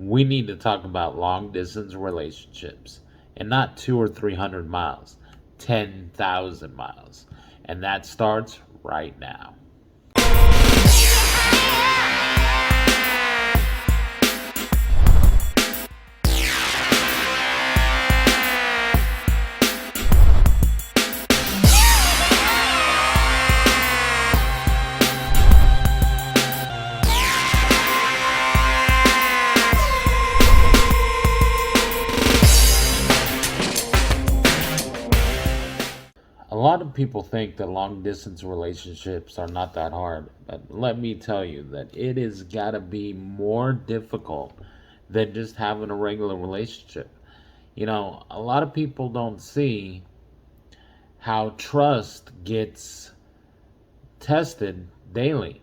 we need to talk about long distance relationships, and not 200 or 300 miles, 10,000 miles. And that starts right now. A lot of people think that long distance relationships are not that hard, but let me tell you that it has got to be more difficult than just having a regular relationship. A lot of people don't see how trust gets tested daily.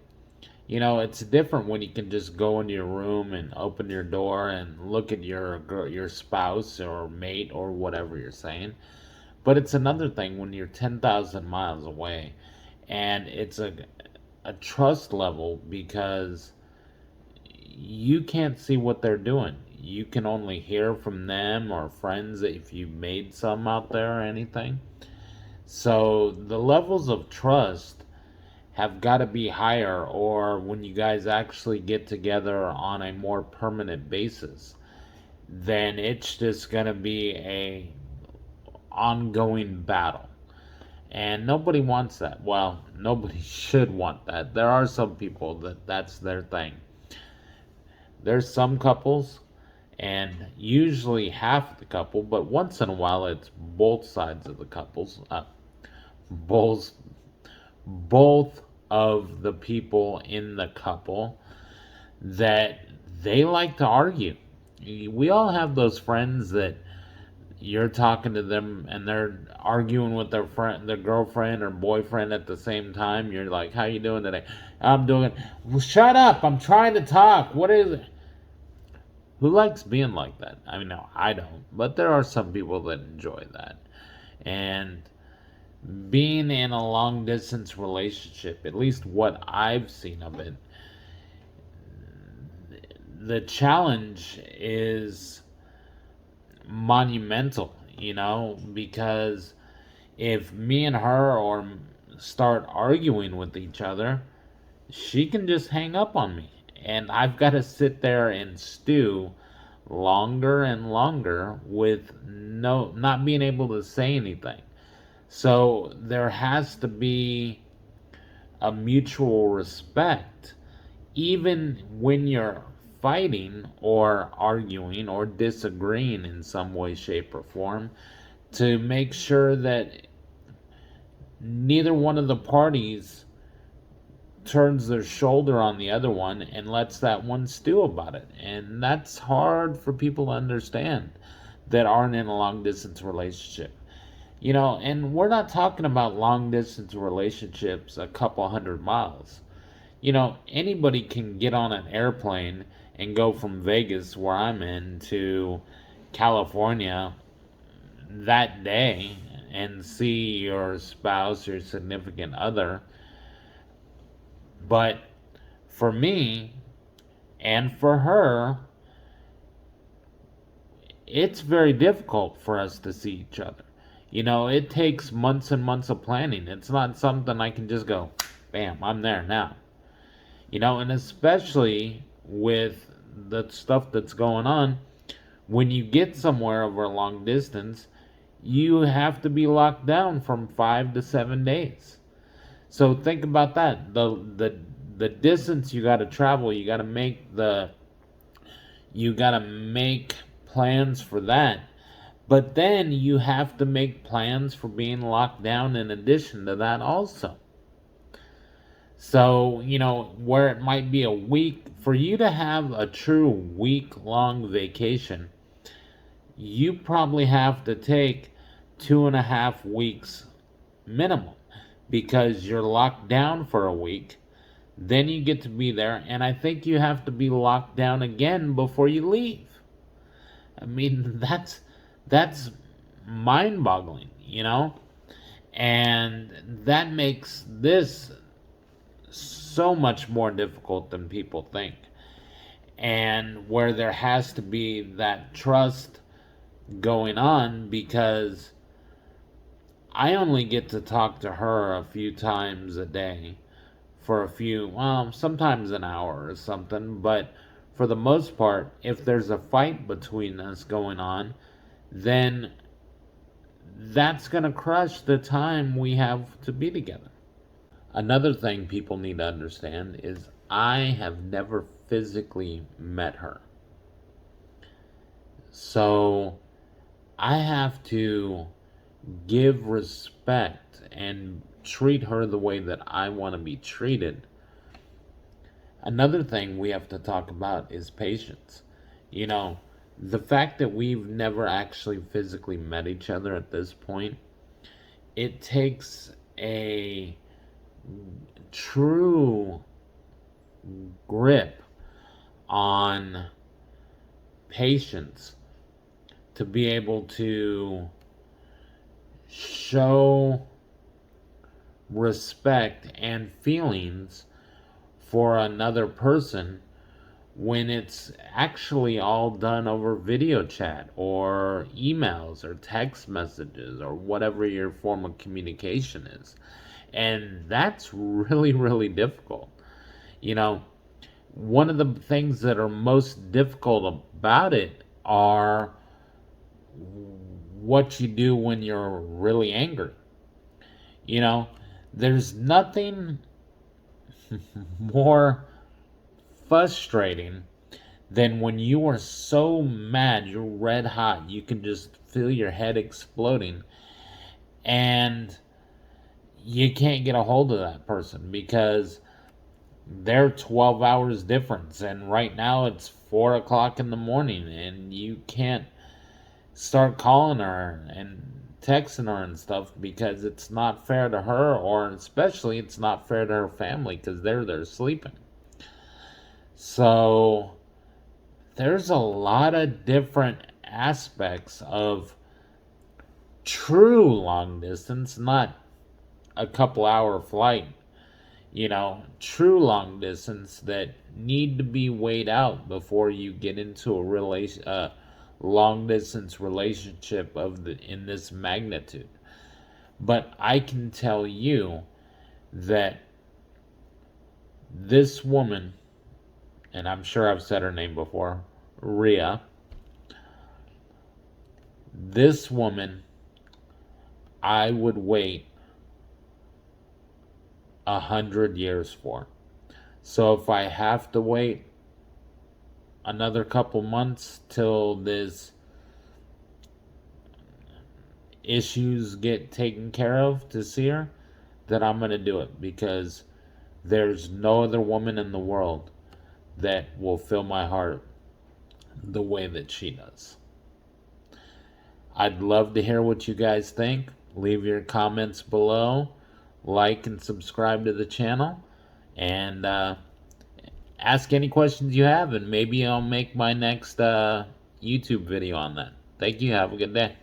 It's different when you can just go into your room and open your door and look at your spouse or mate or whatever you're saying. But it's another thing when you're 10,000 miles away, and it's a trust level because you can't see what they're doing. You can only hear from them or friends if you made some out there or anything. So the levels of trust have got to be higher, or when you guys actually get together on a more permanent basis, then it's just going to be a ongoing battle. And nobody wants that. Well, nobody should want that. There are some people that that's their thing. There's some couples, and usually half the couple, but once in a while it's both sides of the couples, both both of the people in the couple, that they like to argue. We all have those friends that you're talking to them and they're arguing with their girlfriend or boyfriend at the same time. You're like, "How you doing today?" "I'm doing." "Well, shut up! I'm trying to talk. What is it?" Who likes being like that? I mean, no, I don't, but there are some people that enjoy that. And being in a long distance relationship, at least what I've seen of it, the challenge is monumental, because if me and her or start arguing with each other, she can just hang up on me. And I've got to sit there and stew longer and longer with not being able to say anything. So there has to be a mutual respect, even when you're fighting or arguing or disagreeing in some way, shape, or form, to make sure that neither one of the parties turns their shoulder on the other one and lets that one stew about it. And that's hard for people to understand that aren't in a long distance relationship. And we're not talking about long distance relationships a couple 100 miles. Anybody can get on an airplane and go from Vegas, where I'm in, to California that day and see your spouse, your significant other. But for me and for her, it's very difficult for us to see each other. It takes months and months of planning. It's not something I can just go, bam, I'm there now. And especially with the stuff that's going on, when you get somewhere over a long distance, you have to be locked down from 5 to 7 days. So think about that. The distance you got to travel, you got to make plans for that. But then you have to make plans for being locked down in addition to that also. So, where it might be a week, for you to have a true week long vacation, you probably have to take 2.5 weeks minimum, because you're locked down for a week. Then you get to be there, and I think you have to be locked down again before you leave. I mean, that's mind-boggling. And that makes this so much more difficult than people think. and where there has to be that trust going on, because I only get to talk to her a few times a day for a few, well, sometimes an hour or something, but for the most part, if there's a fight between us going on, then that's going to crush the time we have to be together. Another thing people need to understand is I have never physically met her. So I have to give respect and treat her the way that I want to be treated. Another thing we have to talk about is patience. You know, the fact that we've never actually physically met each other at this point, it takes a true grip on patience to be able to show respect and feelings for another person when it's actually all done over video chat or emails or text messages or whatever your form of communication is. And that's really, really difficult. You know, one of the things that are most difficult about it are what you do when you're really angry. You know, there's nothing more frustrating than when you are so mad, you're red hot, you can just feel your head exploding, and you can't get a hold of that person because they're 12 hours difference, and right now it's 4 o'clock in the morning, and you can't start calling her and texting her and stuff because it's not fair to her, or especially it's not fair to her family because they're there sleeping. So there's a lot of different aspects of true long distance, not a couple hour flight, true long distance that need to be weighed out before you get into a long distance relationship in this magnitude. But I can tell you that this woman, and I'm sure I've said her name before, Rhea, this woman, I would wait 100 years for. So if I have to wait another couple months till this issues get taken care of to see her, then I'm going to do it, because there's no other woman in the world that will fill my heart the way that she does. I'd love to hear what you guys think. Leave your comments below, like and subscribe to the channel, and ask any questions you have, and maybe I'll make my next YouTube video on that. Thank you. Have a good day.